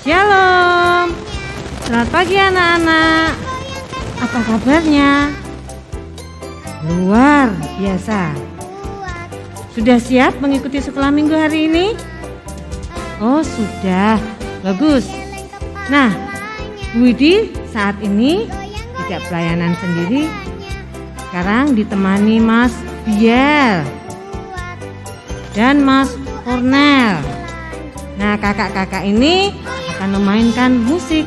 Shalom. Selamat pagi anak-anak. Apa kabarnya? Luar biasa. Sudah siap mengikuti sekolah minggu hari ini? Oh sudah, bagus. Nah, Bu Widi saat ini tidak pelayanan sendiri. Sekarang ditemani Mas Biel dan Mas Cornel. Nah, kakak-kakak ini akan memainkan musik.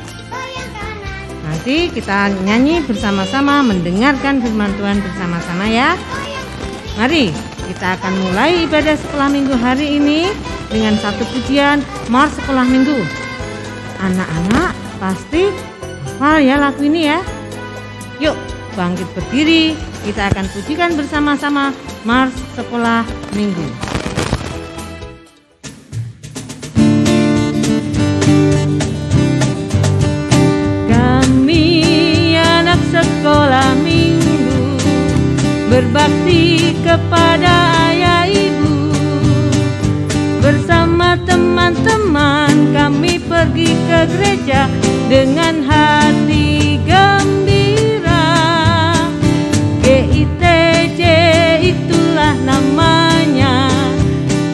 Nanti kita nyanyi bersama-sama, mendengarkan firman Tuhan bersama-sama ya. Mari kita akan mulai ibadah sekolah minggu hari ini dengan satu pujian Mars Sekolah Minggu. Anak-anak pasti hafal ya lagu ini ya. Yuk bangkit berdiri, kita akan pujikan bersama-sama Mars Sekolah Minggu. Sekolah minggu berbakti kepada ayah ibu. Bersama teman-teman kami pergi ke gereja dengan hati gembira. GITJ itulah namanya,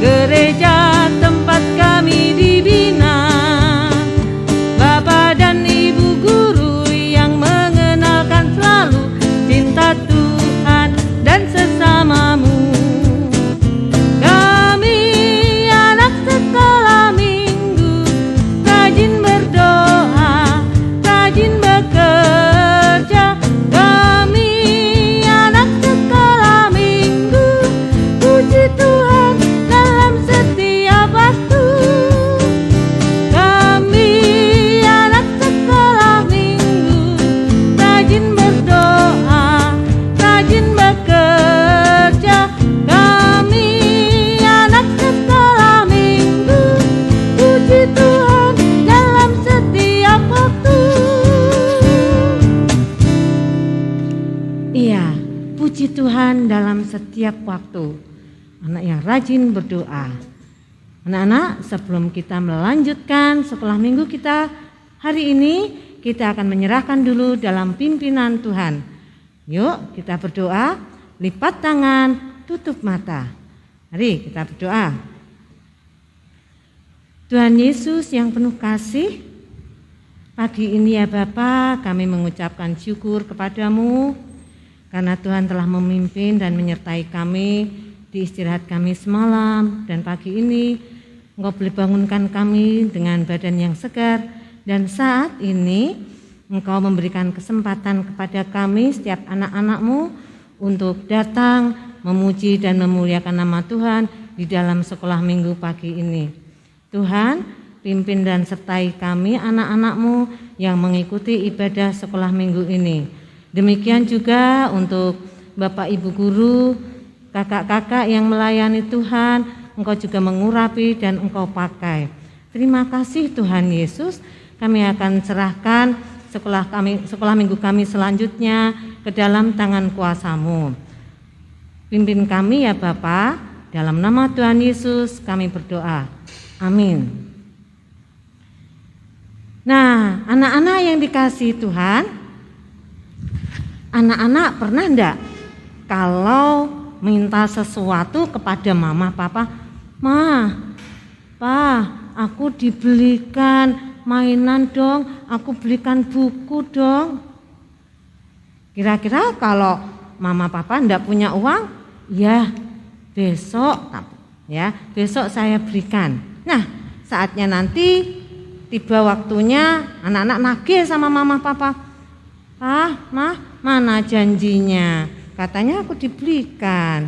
gereja tempat kami dibina. Bapak dan ibu guru cinta Tuhan dan sesamamu. Kami anak sekolah minggu, rajin berdoa, rajin bekerja. Kami anak sekolah minggu, puji Tuhan dalam setiap waktu. Kami anak sekolah minggu, rajin berdoa, rajin bekerja. Kami anak sekolah minggu, puji Tuhan dalam setiap waktu. Iya, puji Tuhan dalam setiap waktu. Anak yang rajin berdoa. Anak-anak, sebelum kita melanjutkan sekolah minggu kita hari ini, kita akan menyerahkan dulu dalam pimpinan Tuhan. Yuk kita berdoa, lipat tangan, tutup mata. Mari kita berdoa. Tuhan Yesus yang penuh kasih, pagi ini ya Bapa, kami mengucapkan syukur kepadamu karena Tuhan telah memimpin dan menyertai kami di istirahat kami semalam. Dan pagi ini Engkau boleh bangunkan kami dengan badan yang segar. Dan saat ini Engkau memberikan kesempatan kepada kami setiap anak-anak-Mu untuk datang memuji dan memuliakan nama Tuhan di dalam sekolah minggu pagi ini. Tuhan, pimpin dan sertai kami anak-anak-Mu yang mengikuti ibadah sekolah minggu ini. Demikian juga untuk Bapak Ibu Guru, kakak-kakak yang melayani Tuhan, Engkau juga mengurapi dan Engkau pakai. Terima kasih Tuhan Yesus, kami akan serahkan sekolah minggu kami selanjutnya ke dalam tangan kuasa-Mu. Pimpin kami ya Bapa, dalam nama Tuhan Yesus kami berdoa. Amin. Nah, anak-anak yang dikasihi Tuhan, anak-anak pernah enggak kalau minta sesuatu kepada mama papa, "Ma, Pa, aku dibelikan mainan dong, aku belikan buku dong." Kira-kira kalau mama papa enggak punya uang, ya besok saya berikan. Nah, saatnya nanti tiba waktunya anak-anak nagih sama mama papa. "Ah, Ma, mana janjinya? Katanya aku dibelikan."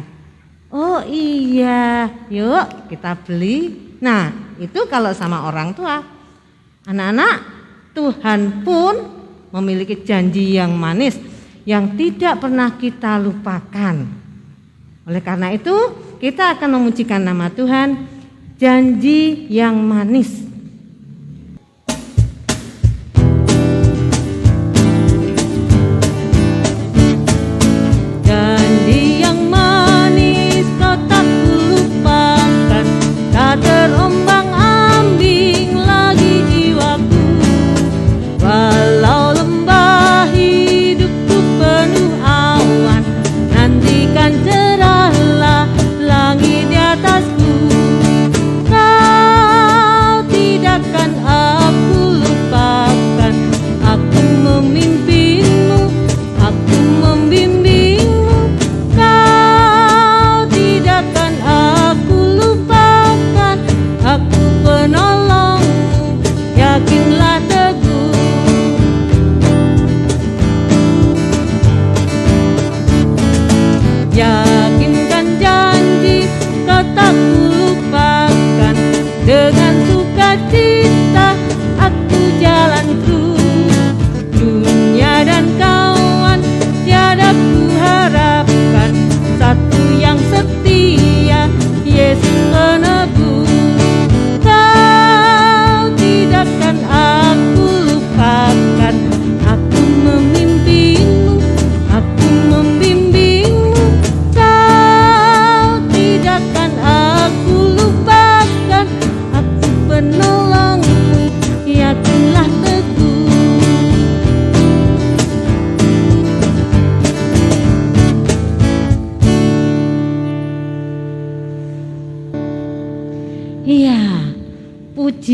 "Oh iya, yuk kita beli." Nah, itu kalau sama orang tua. Anak-anak, Tuhan pun memiliki janji yang manis yang tidak pernah kita lupakan. Oleh karena itu, kita akan memujikan nama Tuhan, janji yang manis. Janji yang manis kau tak lupakan, tak terombang ambing lagi jiwaku.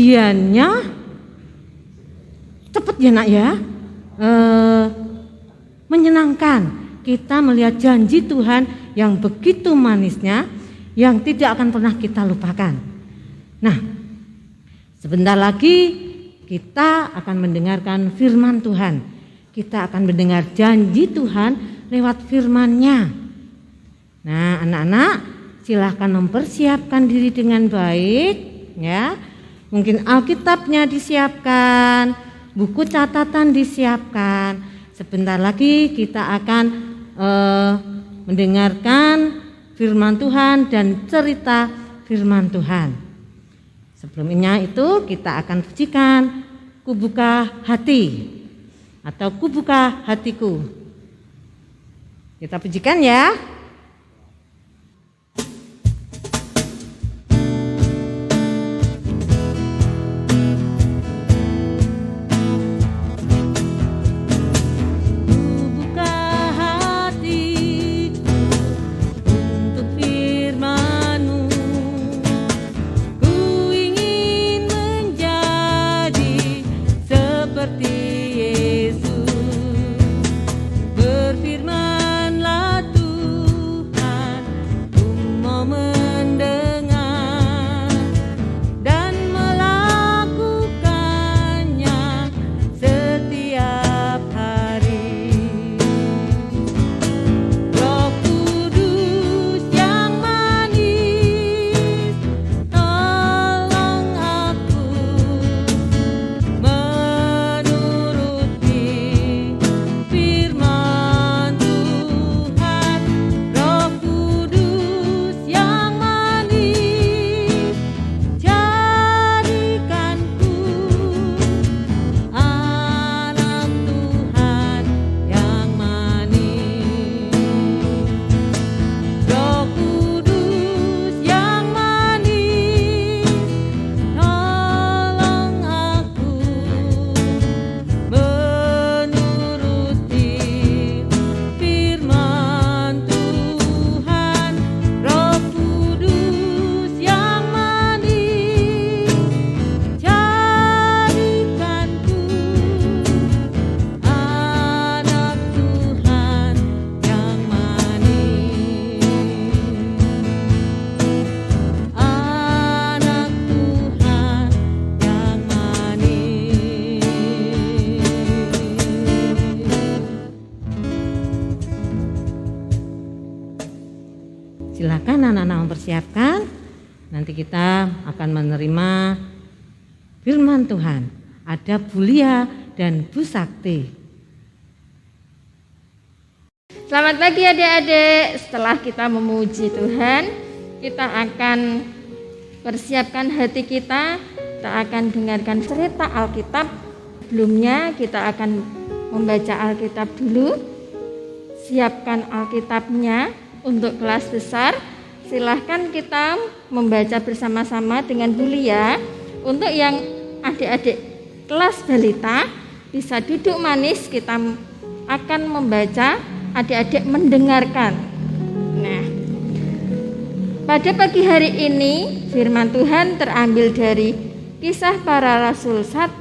kejadiannya cepat ya nak ya, menyenangkan. Kita melihat janji Tuhan yang begitu manisnya, yang tidak akan pernah kita lupakan. Nah, sebentar lagi kita akan mendengarkan firman Tuhan. Kita akan mendengar janji Tuhan lewat firman-Nya. Nah, anak-anak, silahkan mempersiapkan diri dengan baik, ya. Mungkin Alkitabnya disiapkan, buku catatan disiapkan. Sebentar lagi kita akan mendengarkan firman Tuhan dan cerita firman Tuhan. Sebelumnya itu kita akan pujikan Kubuka Hati atau Kubuka Hatiku. Kita pujikan ya. Silakan anak-anak mempersiapkan. Nanti kita akan menerima firman Tuhan. Ada Bu Lia dan Bu Sakti. Selamat pagi adik-adik. Setelah kita memuji Tuhan, kita akan persiapkan hati kita. Kita akan dengarkan cerita Alkitab. Sebelumnya kita akan membaca Alkitab dulu. Siapkan Alkitabnya untuk kelas besar. Silahkan kita membaca bersama-sama dengan Bu Lia. Untuk yang adik-adik kelas balita bisa duduk manis, kita akan membaca, adik-adik mendengarkan. Nah, pada pagi hari ini firman Tuhan terambil dari Kisah Para Rasul 1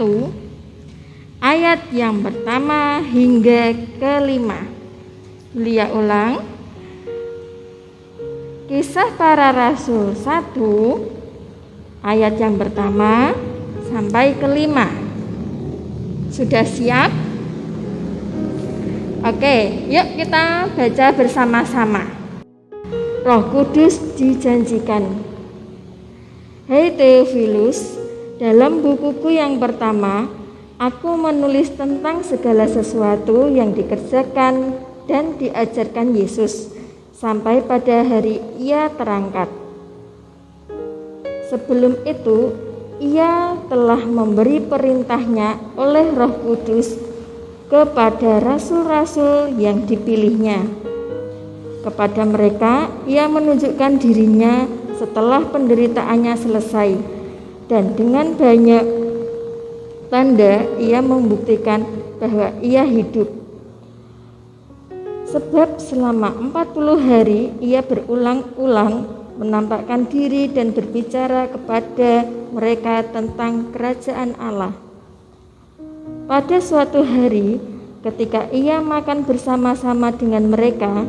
ayat yang pertama hingga kelima. Bu Lia ulang. Kisah Para Rasul 1 ayat yang pertama sampai kelima. Sudah siap? Oke, yuk kita baca bersama-sama. Roh Kudus dijanjikan. Hei Theophilus, dalam bukuku yang pertama, aku menulis tentang segala sesuatu yang dikerjakan dan diajarkan Yesus sampai pada hari Ia terangkat. Sebelum itu, Ia telah memberi perintahnya oleh Roh Kudus kepada rasul-rasul yang dipilihnya. Kepada mereka, Ia menunjukkan dirinya setelah penderitaannya selesai, dan dengan banyak tanda Ia membuktikan bahwa Ia hidup. Sebab selama 40 hari Ia berulang-ulang menampakkan diri dan berbicara kepada mereka tentang kerajaan Allah. Pada suatu hari, ketika ia makan bersama-sama dengan mereka,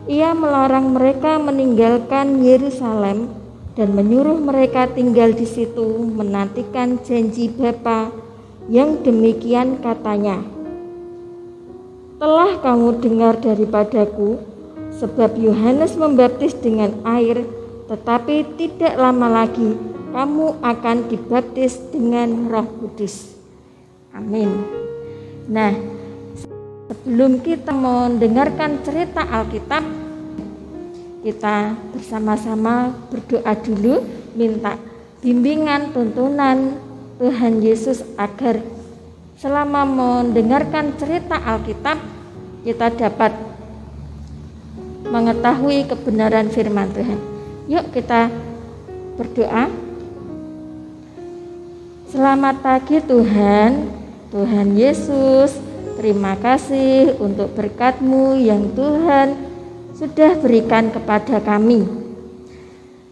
ia melarang mereka meninggalkan Yerusalem dan menyuruh mereka tinggal di situ menantikan janji Bapa yang demikian katanya, "Telah kamu dengar daripadaku, sebab Yohanes membaptis dengan air, tetapi tidak lama lagi kamu akan dibaptis dengan Roh Kudus." Amin. Nah, sebelum kita mendengarkan cerita Alkitab, kita bersama-sama berdoa dulu, minta bimbingan, tuntunan Tuhan Yesus agar selama mendengarkan cerita Alkitab kita dapat mengetahui kebenaran firman Tuhan. Yuk kita berdoa. Selamat pagi Tuhan, Tuhan Yesus, terima kasih untuk berkat-Mu yang Tuhan sudah berikan kepada kami.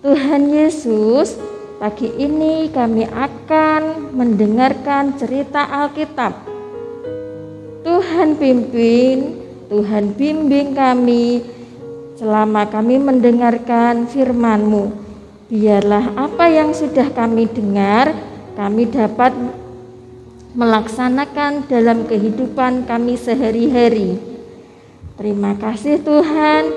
Tuhan Yesus, pagi ini kami akan mendengarkan cerita Alkitab. Tuhan pimpin, Tuhan bimbing kami selama kami mendengarkan firman-Mu. Biarlah apa yang sudah kami dengar, kami dapat melaksanakan dalam kehidupan kami sehari-hari. Terima kasih Tuhan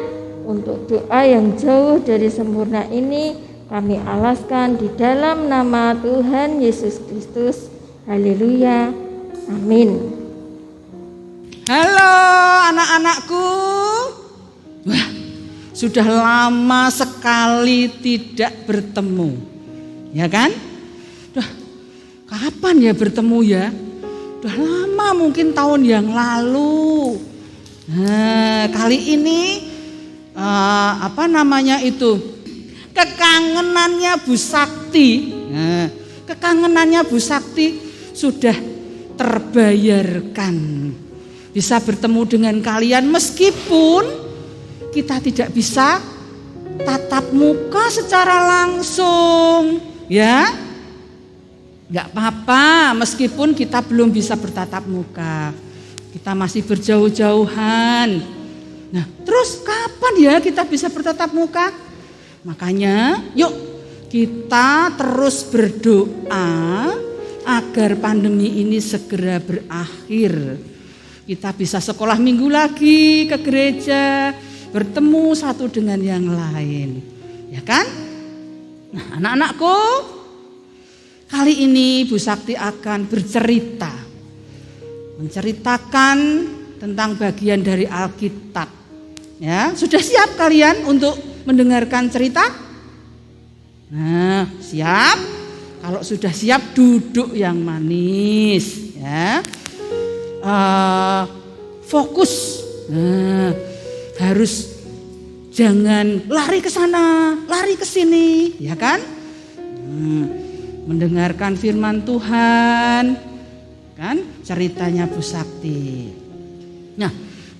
untuk doa yang jauh dari sempurna ini kami alaskan di dalam nama Tuhan Yesus Kristus. Haleluya. Amin. Halo anak-anakku. Wah, sudah lama sekali tidak bertemu. Ya kan? Kapan ya bertemu ya? Udah lama, mungkin tahun yang lalu. Nah, kali ini kekangenannya Bu Sakti. Nah, kekangenannya Bu Sakti sudah terbayarkan. Bisa bertemu dengan kalian meskipun kita tidak bisa tatap muka secara langsung, ya. Enggak apa-apa, meskipun kita belum bisa bertatap muka. Kita masih berjauh-jauhan. Nah, terus kapan ya kita bisa bertatap muka? Makanya, yuk kita terus berdoa agar pandemi ini segera berakhir. Kita bisa sekolah minggu lagi, ke gereja, bertemu satu dengan yang lain. Ya kan? Nah, anak-anakku, kali ini Bu Sakti akan menceritakan tentang bagian dari Alkitab. Ya, sudah siap kalian untuk mendengarkan cerita? Nah, siap? Kalau sudah siap, duduk yang manis, ya. Fokus. Nah, harus jangan lari ke sana, lari ke sini, ya kan? Mendengarkan firman Tuhan, kan? Ceritanya Bu Sakti. Nah,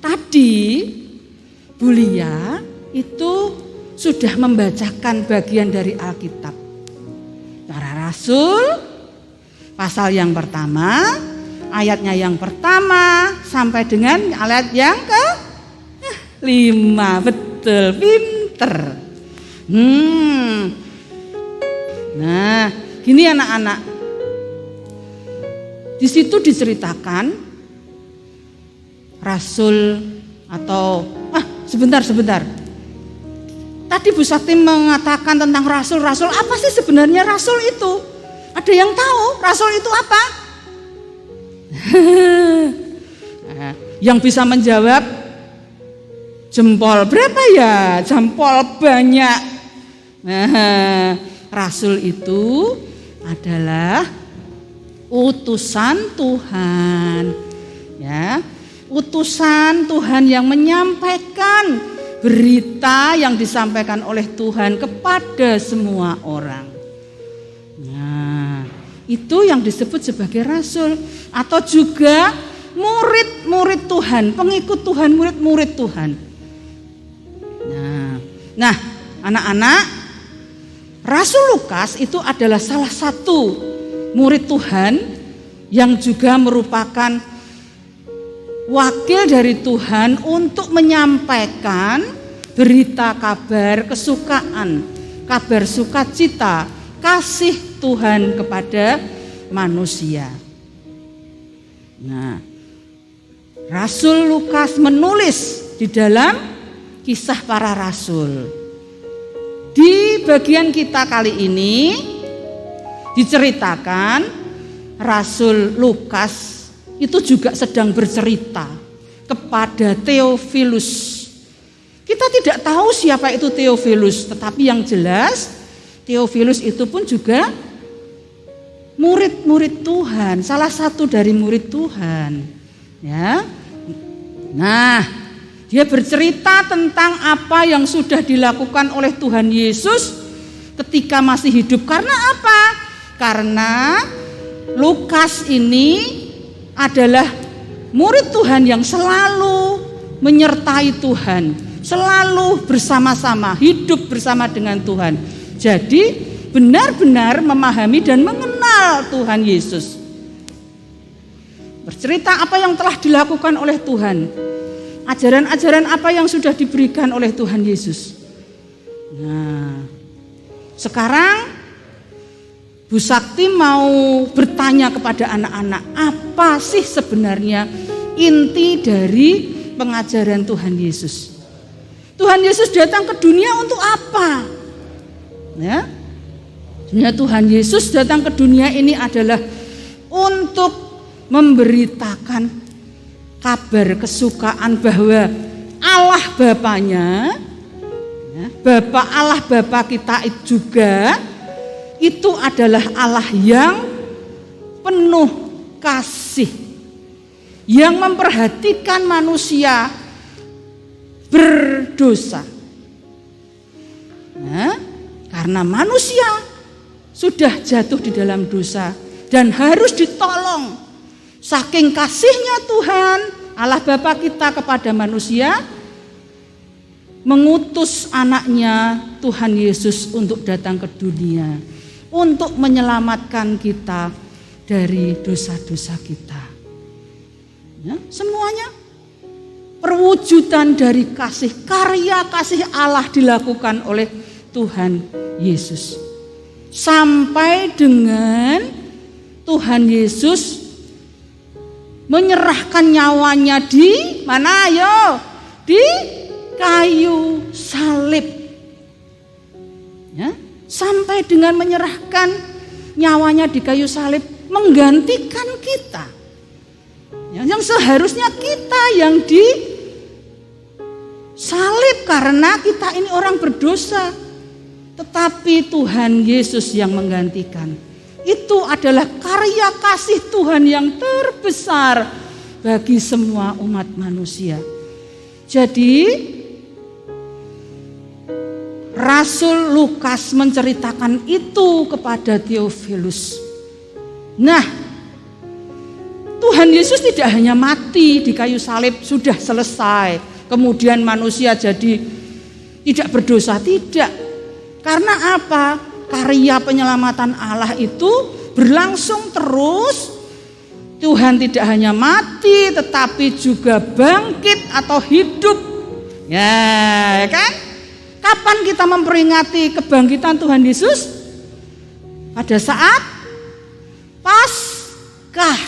tadi Bu Lia itu sudah membacakan bagian dari Alkitab. Para Rasul pasal yang pertama, ayatnya yang pertama sampai dengan ayat yang ke-5. Betul, pinter. Nah, gini anak-anak. Di situ diceritakan rasul atau sebentar. Tadi Bu Sakti mengatakan tentang rasul-rasul. Apa sih sebenarnya rasul itu? Ada yang tahu rasul itu apa? Yang bisa menjawab jempol berapa ya? Jempol banyak. Nah, rasul itu adalah utusan Tuhan, ya, utusan Tuhan yang menyampaikan berita yang disampaikan oleh Tuhan kepada semua orang. Nah, itu yang disebut sebagai rasul atau juga murid-murid Tuhan, pengikut Tuhan, murid-murid Tuhan. Nah, anak-anak, Rasul Lukas itu adalah salah satu murid Tuhan yang juga merupakan wakil dari Tuhan untuk menyampaikan berita kabar kesukaan, kabar sukacita, kasih Tuhan kepada manusia. Nah, Rasul Lukas menulis di dalam Kisah Para Rasul. Di bagian kita kali ini diceritakan Rasul Lukas itu juga sedang bercerita kepada Theophilus. Kita tidak tahu siapa itu Theophilus, tetapi yang jelas Theophilus itu pun juga murid-murid Tuhan, salah satu dari murid Tuhan. Ya. Nah, dia bercerita tentang apa yang sudah dilakukan oleh Tuhan Yesus ketika masih hidup. Karena apa? Karena Lukas ini adalah murid Tuhan yang selalu menyertai Tuhan, selalu bersama-sama, hidup bersama dengan Tuhan. Jadi benar-benar memahami dan mengenal Tuhan Yesus. Bercerita apa yang telah dilakukan oleh Tuhan, ajaran-ajaran apa yang sudah diberikan oleh Tuhan Yesus. Nah, sekarang Bu Sakti mau bertanya kepada anak-anak, apa sih sebenarnya inti dari pengajaran Tuhan Yesus? Tuhan Yesus datang ke dunia untuk apa? Ya, sebenarnya Tuhan Yesus datang ke dunia ini adalah untuk memberitakan kabar kesukaan bahwa Allah Bapanya, ya, Bapa Allah Bapa kita juga itu adalah Allah yang penuh kasih, yang memperhatikan manusia berdosa. Nah, karena manusia sudah jatuh di dalam dosa dan harus ditolong. Saking kasihnya Tuhan Allah Bapa kita kepada manusia, mengutus anaknya Tuhan Yesus untuk datang ke dunia, untuk menyelamatkan kita dari dosa-dosa kita. Ya, semuanya perwujudan dari kasih, karya kasih Allah dilakukan oleh Tuhan Yesus. Sampai dengan Tuhan Yesus menyerahkan nyawanya di mana ayo? Di kayu salib. Ya, sampai dengan menyerahkan nyawanya di kayu salib, menggantikan kita. Ya, yang seharusnya kita yang disalib karena kita ini orang berdosa, tetapi Tuhan Yesus yang menggantikan. Itu adalah karya kasih Tuhan yang terbesar bagi semua umat manusia. Jadi Rasul Lukas menceritakan itu kepada Theophilus. Nah, Tuhan Yesus tidak hanya mati di kayu salib sudah selesai, kemudian manusia jadi tidak berdosa, tidak. Karena apa? Karya penyelamatan Allah itu berlangsung terus. Tuhan tidak hanya mati tetapi juga bangkit atau hidup. Ya, kan? Kapan kita memperingati kebangkitan Tuhan Yesus? Pada saat Paskah.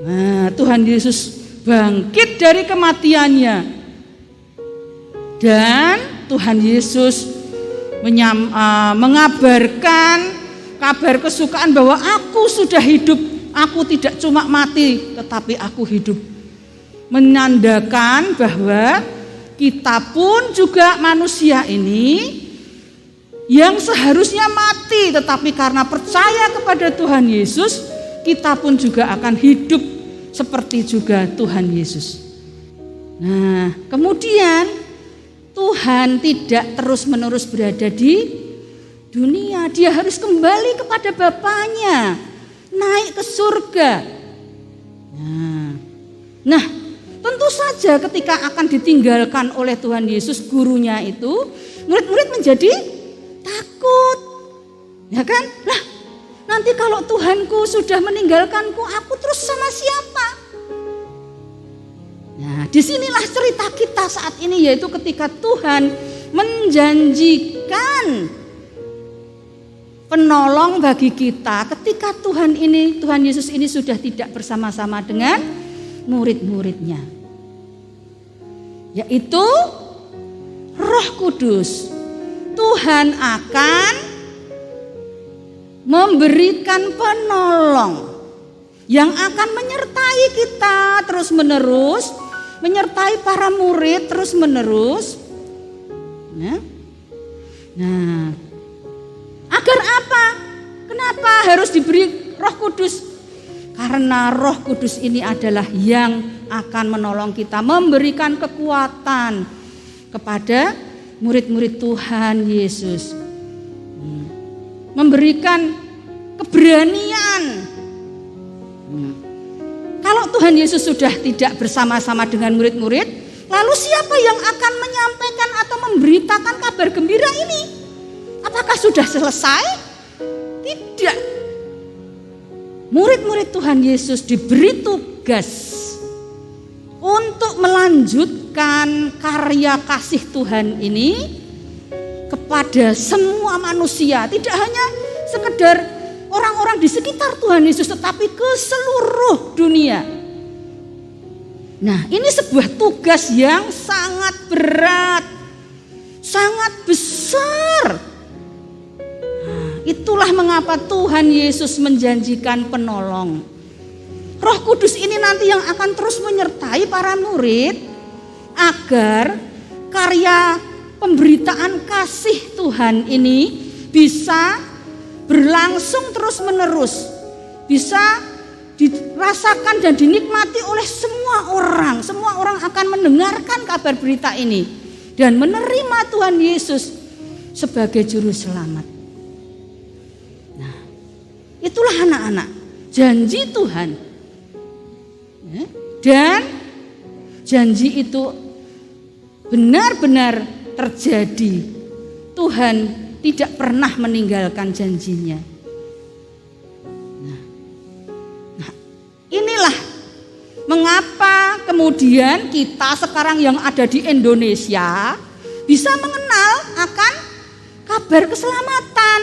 Nah, Tuhan Yesus bangkit dari kematiannya. Dan Tuhan Yesus mengabarkan kabar kesukaan bahwa aku sudah hidup, aku tidak cuma mati tetapi aku hidup. Menandakan bahwa kita pun juga manusia ini yang seharusnya mati, tetapi karena percaya kepada Tuhan Yesus, kita pun juga akan hidup seperti juga Tuhan Yesus. Nah, kemudian Tuhan tidak terus-menerus berada di dunia. Dia harus kembali kepada Bapanya, naik ke surga. Nah, tentu saja ketika akan ditinggalkan oleh Tuhan Yesus, gurunya itu, murid-murid menjadi takut. Ya kan? Lah, nanti kalau Tuhanku sudah meninggalkanku, aku terus sama siapa? Nah, disinilah cerita kita saat ini, yaitu ketika Tuhan menjanjikan penolong bagi kita ketika Tuhan Yesus ini sudah tidak bersama-sama dengan murid-muridnya, yaitu Roh Kudus. Tuhan akan memberikan penolong yang akan menyertai kita terus-menerus, menyertai para murid terus-menerus. Nah, agar apa? Kenapa harus diberi Roh Kudus? Karena Roh Kudus ini adalah yang akan menolong kita, memberikan kekuatan kepada murid-murid Tuhan Yesus, memberikan keberanian. Kalau Tuhan Yesus sudah tidak bersama-sama dengan murid-murid, lalu siapa yang akan menyampaikan atau memberitakan kabar gembira ini? Apakah sudah selesai? Tidak. Murid-murid Tuhan Yesus diberi tugas untuk melanjutkan karya kasih Tuhan ini kepada semua manusia, tidak hanya sekedar orang-orang di sekitar Tuhan Yesus, tetapi ke seluruh dunia. Nah, ini sebuah tugas yang sangat berat, sangat besar. Nah, itulah mengapa Tuhan Yesus menjanjikan penolong. Roh Kudus ini nanti yang akan terus menyertai para murid agar karya pemberitaan kasih Tuhan ini bisa berlangsung terus-menerus, bisa dirasakan dan dinikmati oleh semua orang. Semua orang akan mendengarkan kabar berita ini dan menerima Tuhan Yesus sebagai juru selamat. Nah, itulah anak-anak, janji Tuhan. Dan janji itu benar-benar terjadi. Tuhan tidak pernah meninggalkan janjinya. Nah, inilah mengapa kemudian kita sekarang yang ada di Indonesia bisa mengenal akan kabar keselamatan.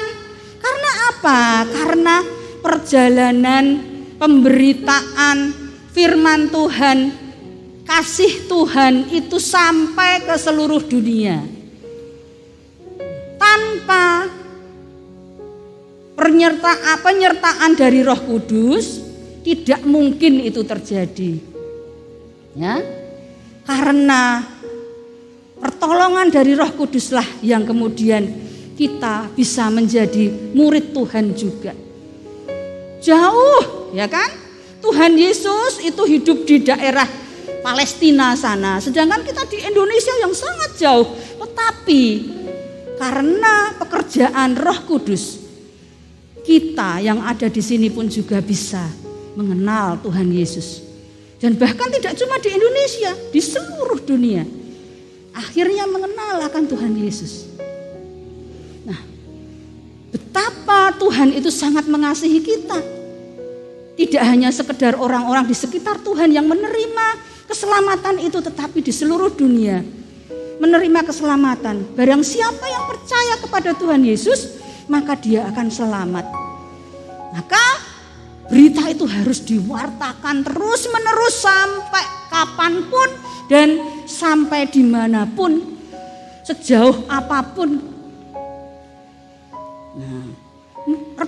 Karena apa? Karena perjalanan pemberitaan firman Tuhan, kasih Tuhan itu sampai ke seluruh dunia. Tanpa penyertaan dari Roh Kudus, tidak mungkin itu terjadi. Ya, karena pertolongan dari Roh Kuduslah yang kemudian kita bisa menjadi murid Tuhan juga. Jauh, ya kan? Tuhan Yesus itu hidup di daerah Palestina sana, sedangkan kita di Indonesia yang sangat jauh. Tetapi karena pekerjaan Roh Kudus, kita yang ada di sini pun juga bisa mengenal Tuhan Yesus. Dan bahkan tidak cuma di Indonesia, di seluruh dunia akhirnya mengenal akan Tuhan Yesus. Nah, betapa Tuhan itu sangat mengasihi kita. Tidak hanya sekedar orang-orang di sekitar Tuhan yang menerima keselamatan itu, tetapi di seluruh dunia menerima keselamatan. Barang siapa yang percaya kepada Tuhan Yesus, maka dia akan selamat. Maka berita itu harus diwartakan terus-menerus sampai kapanpun dan sampai dimanapun, sejauh apapun. Nah,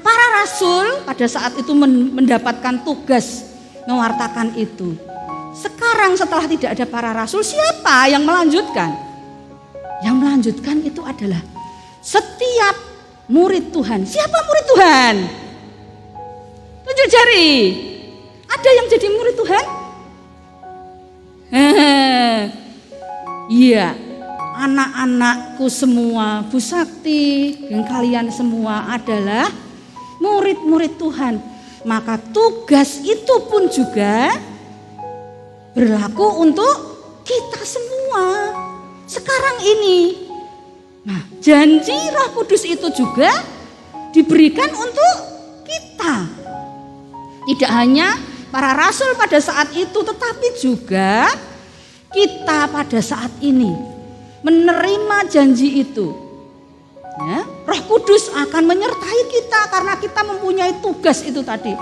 para rasul pada saat itu mendapatkan tugas mewartakan itu. Sekarang setelah tidak ada para rasul, siapa yang melanjutkan? Yang melanjutkan itu adalah setiap murid Tuhan. Siapa murid Tuhan? Tunjuk jari. Ada yang jadi murid Tuhan? Iya, anak-anakku semua, Bu Sakti dan kalian semua adalah murid-murid Tuhan. Maka tugas itu pun juga berlaku untuk kita semua. Sekarang ini Nah, janji Roh Kudus itu juga diberikan untuk kita. Tidak hanya para rasul pada saat itu, tetapi juga kita pada saat ini menerima janji itu. Ya, Roh Kudus akan menyertai kita karena kita mempunyai tugas itu tadi,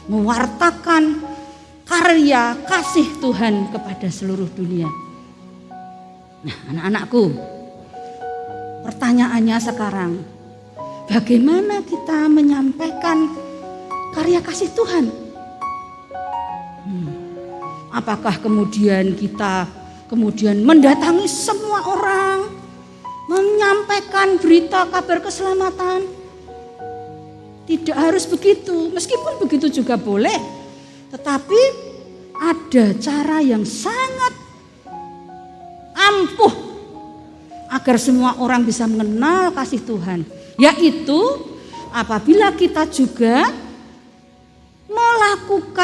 mewartakan karya kasih Tuhan kepada seluruh dunia. Nah, anak-anakku, pertanyaannya sekarang, bagaimana kita menyampaikan karya kasih Tuhan? Apakah kemudian kita mendatangi semua orang, menyampaikan berita kabar keselamatan? Tidak harus begitu, meskipun begitu juga boleh. Tetapi ada cara yang sangat ampuh agar semua orang bisa mengenal kasih Tuhan, yaitu apabila kita juga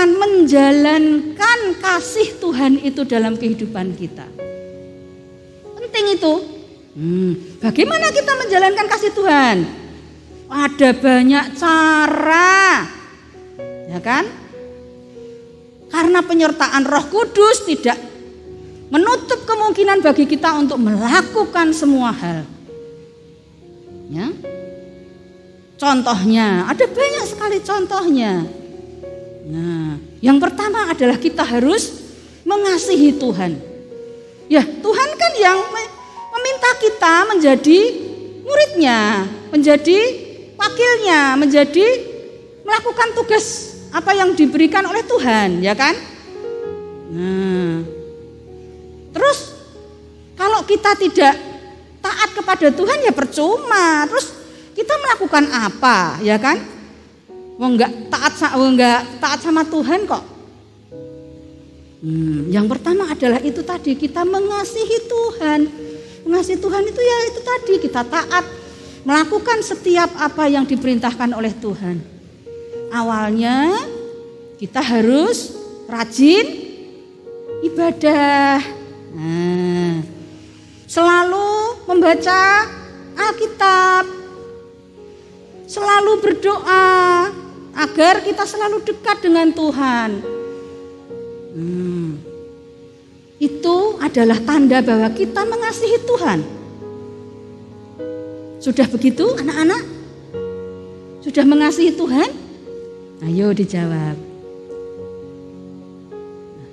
menjalankan kasih Tuhan itu dalam kehidupan kita. Penting itu. Bagaimana kita menjalankan kasih Tuhan? Ada banyak cara, ya kan? Karena penyertaan Roh Kudus tidak menutup kemungkinan bagi kita untuk melakukan semua hal. Ya. Contohnya, ada banyak sekali contohnya. Nah, yang pertama adalah kita harus mengasihi Tuhan. Ya, Tuhan kan yang meminta kita menjadi muridnya, menjadi wakilnya, menjadi melakukan tugas apa yang diberikan oleh Tuhan, ya kan? Nah, terus kalau kita tidak taat kepada Tuhan ya percuma. Terus kita melakukan apa, ya kan? Enggak taat sama Tuhan kok. Yang pertama adalah itu tadi, kita mengasihi Tuhan. Mengasihi Tuhan itu ya itu tadi, kita taat, melakukan setiap apa yang diperintahkan oleh Tuhan. Awalnya kita harus rajin ibadah. Nah, selalu membaca Alkitab, selalu berdoa agar kita selalu dekat dengan Tuhan. Itu adalah tanda bahwa kita mengasihi Tuhan. Sudah begitu anak-anak? Sudah mengasihi Tuhan? Ayo dijawab.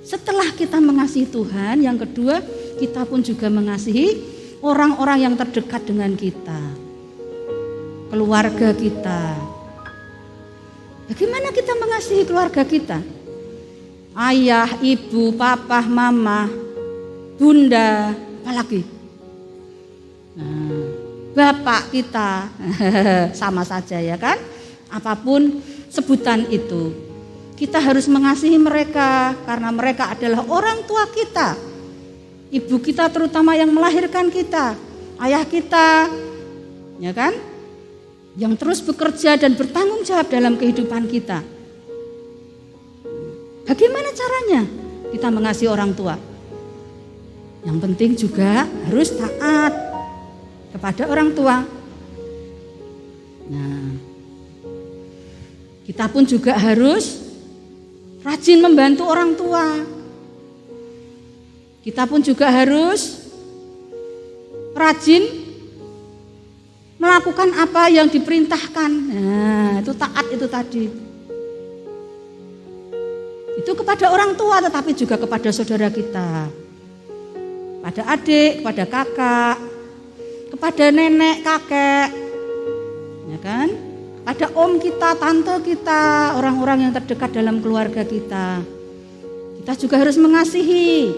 Setelah kita mengasihi Tuhan, yang kedua kita pun juga mengasihi orang-orang yang terdekat dengan kita. Keluarga kita. Bagaimana kita mengasihi keluarga kita? Ayah, ibu, papa, mama, bunda, apalagi? Nah, bapak kita, sama saja ya kan? Apapun sebutan itu, kita harus mengasihi mereka karena mereka adalah orang tua kita. Ibu kita terutama yang melahirkan kita, ayah kita, ya kan? Yang terus bekerja dan bertanggung jawab dalam kehidupan kita. Bagaimana caranya kita mengasihi orang tua? Yang penting juga harus taat kepada orang tua. Nah, kita pun juga harus rajin membantu orang tua. Kita pun juga harus rajin melakukan apa yang diperintahkan. Nah, itu taat itu tadi. Itu kepada orang tua, tetapi juga kepada saudara kita, pada adik, kepada kakak, kepada nenek, kakek, ya kan? Pada om kita, tante kita, orang-orang yang terdekat dalam keluarga kita. Kita juga harus mengasihi.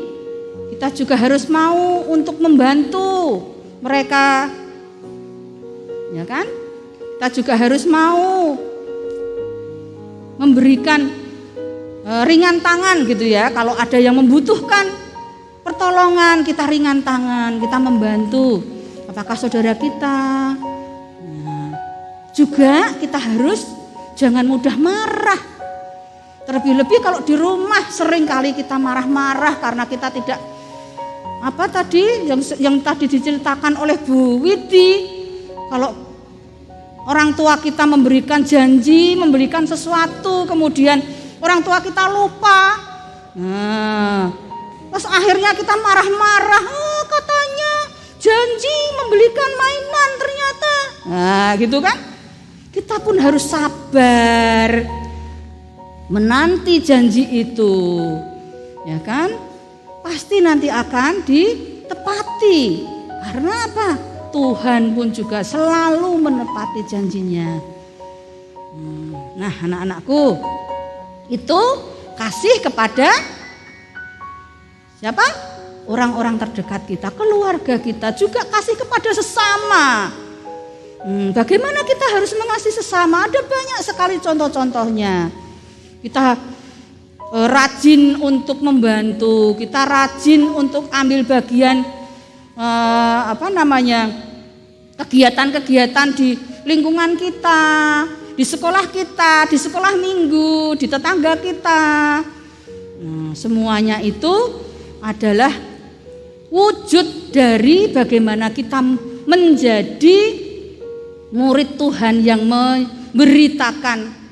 Kita juga harus mau untuk membantu mereka, ya kan? Kita juga harus mau memberikan ringan tangan gitu ya. Kalau ada yang membutuhkan pertolongan, kita ringan tangan, kita membantu. Apakah saudara kita? Nah, juga kita harus jangan mudah marah. Terlebih-lebih kalau di rumah sering kali kita marah-marah karena kita tidak apa tadi yang tadi diceritakan oleh Bu Widi, kalau orang tua kita memberikan janji, memberikan sesuatu, kemudian orang tua kita lupa. Nah, terus akhirnya kita marah-marah, katanya janji membelikan mainan ternyata. Nah, gitu kan? Kita pun harus sabar menanti janji itu. Ya kan? Pasti nanti akan ditepati. Karena apa? Tuhan pun juga selalu menepati janjinya. Nah, anak-anakku, itu kasih kepada siapa? Orang-orang terdekat kita, keluarga kita, juga kasih kepada sesama. Bagaimana kita harus mengasihi sesama? Ada banyak sekali contoh-contohnya. Kita rajin untuk membantu, kita rajin untuk ambil bagian kegiatan-kegiatan di lingkungan kita, di sekolah kita, di sekolah minggu, di tetangga kita. Semuanya itu adalah wujud dari bagaimana kita menjadi murid Tuhan yang memberitakan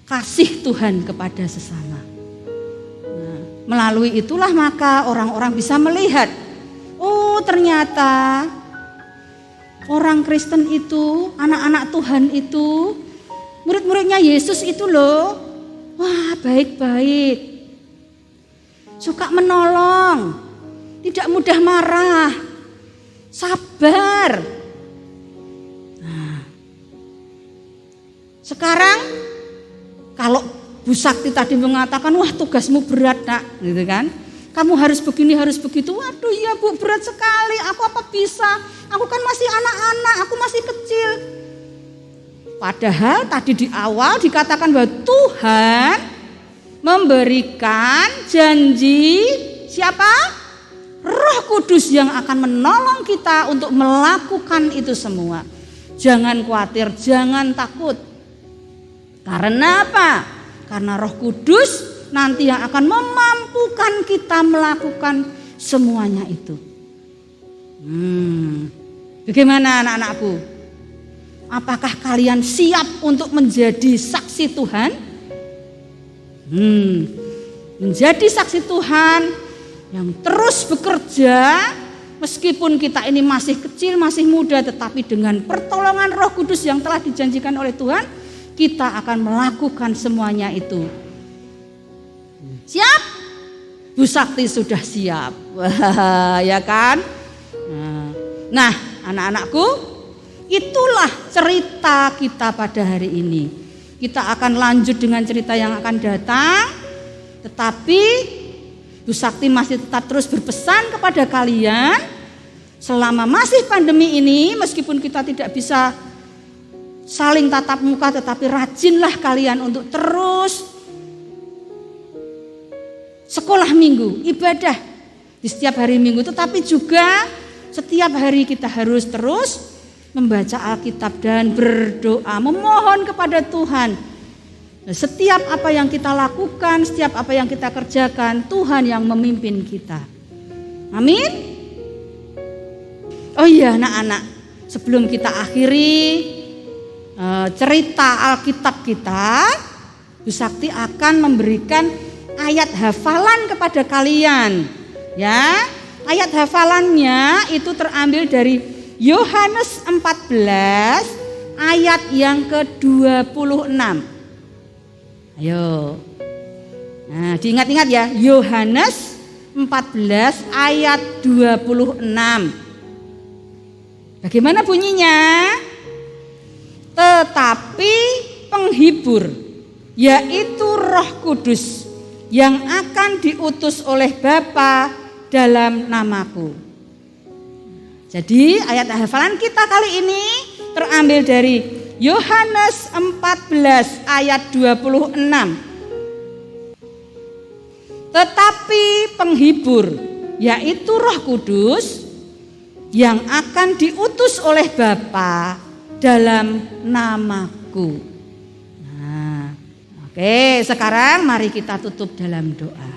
kasih Tuhan kepada sesama. Melalui itulah maka orang-orang bisa melihat, oh ternyata orang Kristen itu, anak-anak Tuhan itu, murid-muridnya Yesus itu loh, wah baik-baik, suka menolong, tidak mudah marah, sabar. Nah, sekarang kalau Bu Sakti tadi mengatakan, wah tugasmu berat nak, gitu kan? Kamu harus begini, harus begitu. Waduh ya Bu, berat sekali. Aku apa bisa? Aku kan masih anak-anak, aku masih kecil. Padahal tadi di awal dikatakan bahwa Tuhan memberikan janji siapa? Roh Kudus yang akan menolong kita untuk melakukan itu semua. Jangan khawatir, jangan takut. Karena apa? Karena Roh Kudus nanti yang akan memampukan kita melakukan semuanya itu. Bagaimana anak-anakku? Apakah kalian siap untuk menjadi saksi Tuhan? Menjadi saksi Tuhan yang terus bekerja meskipun kita ini masih kecil, masih muda, tetapi dengan pertolongan Roh Kudus yang telah dijanjikan oleh Tuhan, kita akan melakukan semuanya itu. Siap? Bu Sakti sudah siap. Wah, ya kan? Nah, anak-anakku, itulah cerita kita pada hari ini. Kita akan lanjut dengan cerita yang akan datang. Tetapi Bu Sakti masih tetap terus berpesan kepada kalian, selama masih pandemi ini, meskipun kita tidak bisa saling tatap muka, tetapi rajinlah kalian untuk terus sekolah minggu, ibadah di setiap hari minggu, tetapi juga setiap hari kita harus terus membaca Alkitab dan berdoa, memohon kepada Tuhan. Setiap apa yang kita lakukan, setiap apa yang kita kerjakan, Tuhan yang memimpin kita. Amin. Oh iya anak-anak, sebelum kita akhiri cerita Alkitab kita, Bu Sakti akan memberikan ayat hafalan kepada kalian. Ya, ayat hafalannya itu terambil dari Yohanes 14 ayat yang ke-26. Ayo. Nah, diingat-ingat ya, Yohanes 14 ayat 26. Bagaimana bunyinya? Tetapi penghibur, yaitu Roh Kudus yang akan diutus oleh Bapa dalam namaku. Jadi ayat hafalan kita kali ini terambil dari Yohanes 14 ayat 26. Tetapi penghibur, yaitu Roh Kudus yang akan diutus oleh Bapa dalam namaku. Nah, oke, sekarang mari kita tutup dalam doa.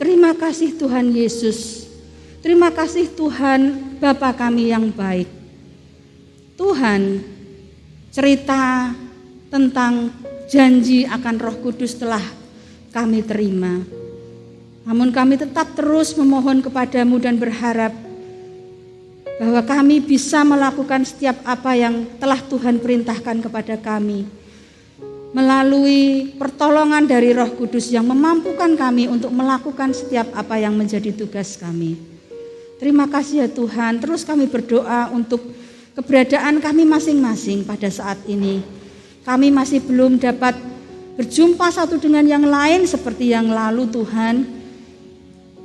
Terima kasih Tuhan Yesus. Terima kasih Tuhan Bapa kami yang baik. Tuhan, cerita tentang janji akan Roh Kudus telah kami terima. Namun kami tetap terus memohon kepadamu dan berharap bahwa kami bisa melakukan setiap apa yang telah Tuhan perintahkan kepada kami. Melalui pertolongan dari Roh Kudus yang memampukan kami untuk melakukan setiap apa yang menjadi tugas kami. Terima kasih ya Tuhan, terus kami berdoa untuk keberadaan kami masing-masing pada saat ini. Kami masih belum dapat berjumpa satu dengan yang lain seperti yang lalu Tuhan.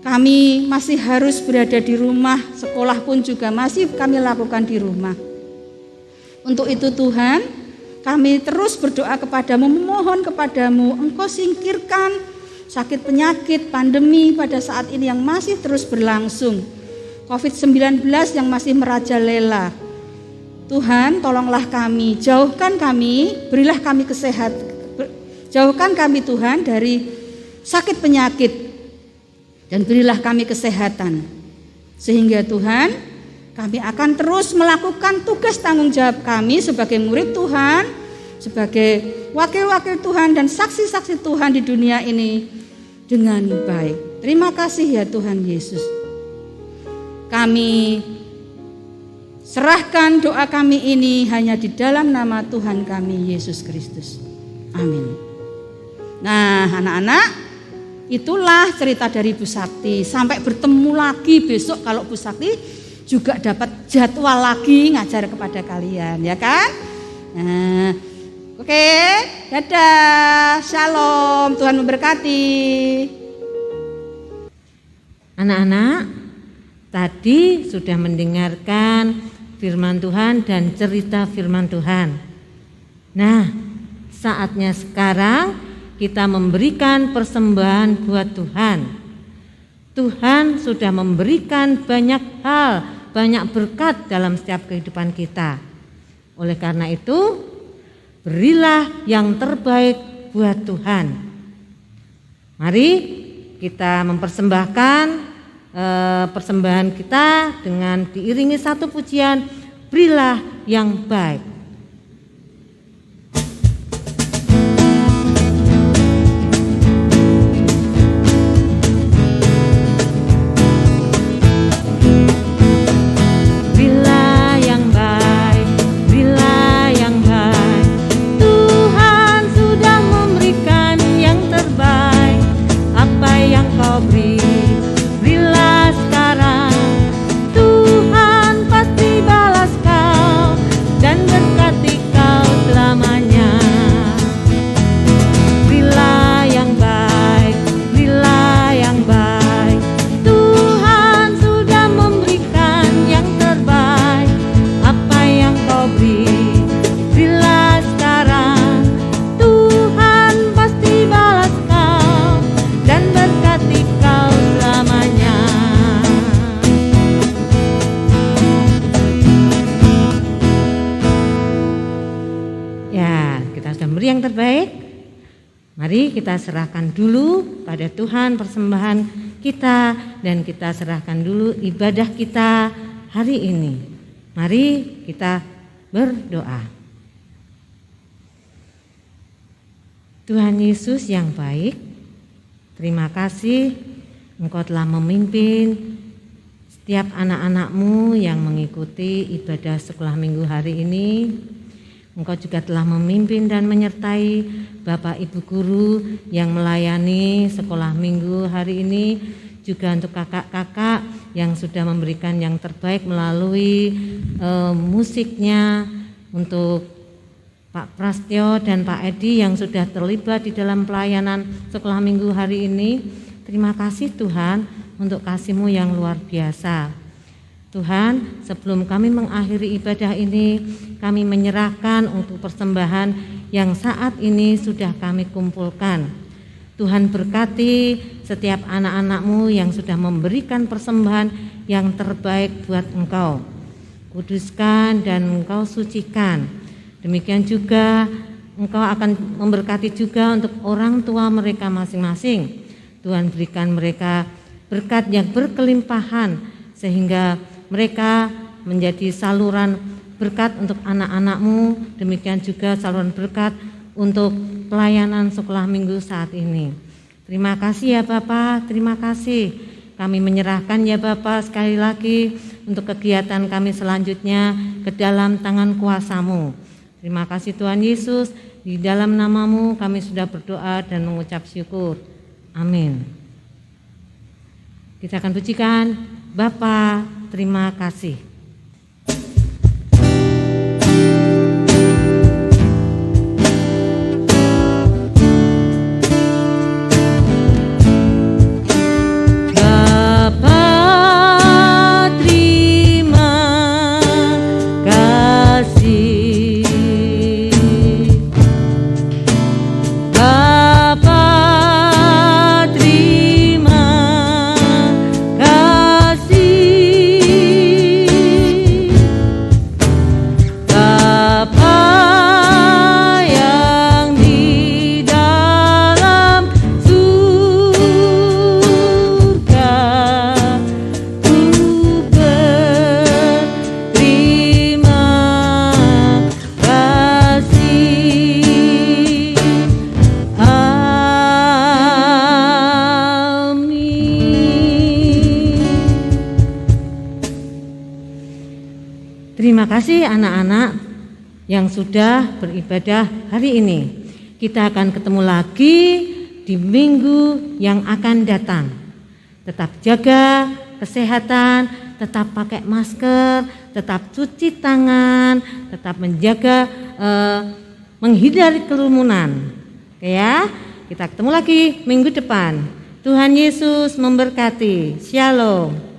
Kami masih harus berada di rumah, sekolah pun juga masih kami lakukan di rumah. Untuk itu Tuhan, kami terus berdoa kepadamu, memohon kepadamu, Engkau singkirkan sakit penyakit, pandemi pada saat ini yang masih terus berlangsung. COVID-19 yang masih merajalela. Tuhan, tolonglah kami, jauhkan kami, berilah kami kesehatan. Jauhkan kami Tuhan dari sakit penyakit dan berilah kami kesehatan. Sehingga Tuhan, kami akan terus melakukan tugas tanggung jawab kami sebagai murid Tuhan, sebagai wakil-wakil Tuhan dan saksi-saksi Tuhan di dunia ini dengan baik. Terima kasih ya Tuhan Yesus. Kami serahkan doa kami ini hanya di dalam nama Tuhan kami Yesus Kristus. Amin. Nah, anak-anak, itulah cerita dari Bu Sakti. Sampai bertemu lagi besok kalau Bu Sakti juga dapat jadwal lagi ngajar kepada kalian, ya kan? Nah, oke, dadah, shalom, Tuhan memberkati. Anak-anak, tadi sudah mendengarkan firman Tuhan dan cerita firman Tuhan. Nah, saatnya sekarang kita memberikan persembahan buat Tuhan. Tuhan sudah memberikan banyak hal, banyak berkat dalam setiap kehidupan kita. Oleh karena itu, berilah yang terbaik buat Tuhan. Mari kita mempersembahkan persembahan kita dengan diiringi satu pujian, berilah yang baik. Yang terbaik, mari kita serahkan dulu pada Tuhan persembahan kita dan kita serahkan dulu ibadah kita hari ini. Mari kita berdoa. Tuhan Yesus yang baik, terima kasih Engkau telah memimpin setiap anak-anak-Mu yang mengikuti ibadah sekolah minggu hari ini. Engkau juga telah memimpin dan menyertai Bapak Ibu Guru yang melayani sekolah minggu hari ini, juga untuk kakak-kakak yang sudah memberikan yang terbaik melalui musiknya, untuk Pak Prastyo dan Pak Edi yang sudah terlibat di dalam pelayanan sekolah minggu hari ini. Terima kasih Tuhan untuk kasih-Mu yang luar biasa. Tuhan, sebelum kami mengakhiri ibadah ini, kami menyerahkan untuk persembahan yang saat ini sudah kami kumpulkan. Tuhan berkati setiap anak-anak-Mu yang sudah memberikan persembahan yang terbaik buat Engkau. Kuduskan dan Engkau sucikan. Demikian juga Engkau akan memberkati juga untuk orang tua mereka masing-masing. Tuhan berikan mereka berkat yang berkelimpahan sehingga mereka menjadi saluran berkat untuk anak-anak-Mu, demikian juga saluran berkat untuk pelayanan sekolah minggu saat ini. Terima kasih ya Bapak, terima kasih. Kami menyerahkan ya Bapak sekali lagi untuk kegiatan kami selanjutnya ke dalam tangan kuasa-Mu. Terima kasih Tuhan Yesus, di dalam nama-Mu kami sudah berdoa dan mengucap syukur. Amin. Kita akan pujikan Bapa, terima kasih. Terima kasih anak-anak yang sudah beribadah hari ini. Kita akan ketemu lagi di minggu yang akan datang. Tetap jaga kesehatan, tetap pakai masker, tetap cuci tangan, tetap menjaga menghindari kerumunan. Oke ya, kita ketemu lagi minggu depan. Tuhan Yesus memberkati. Shalom.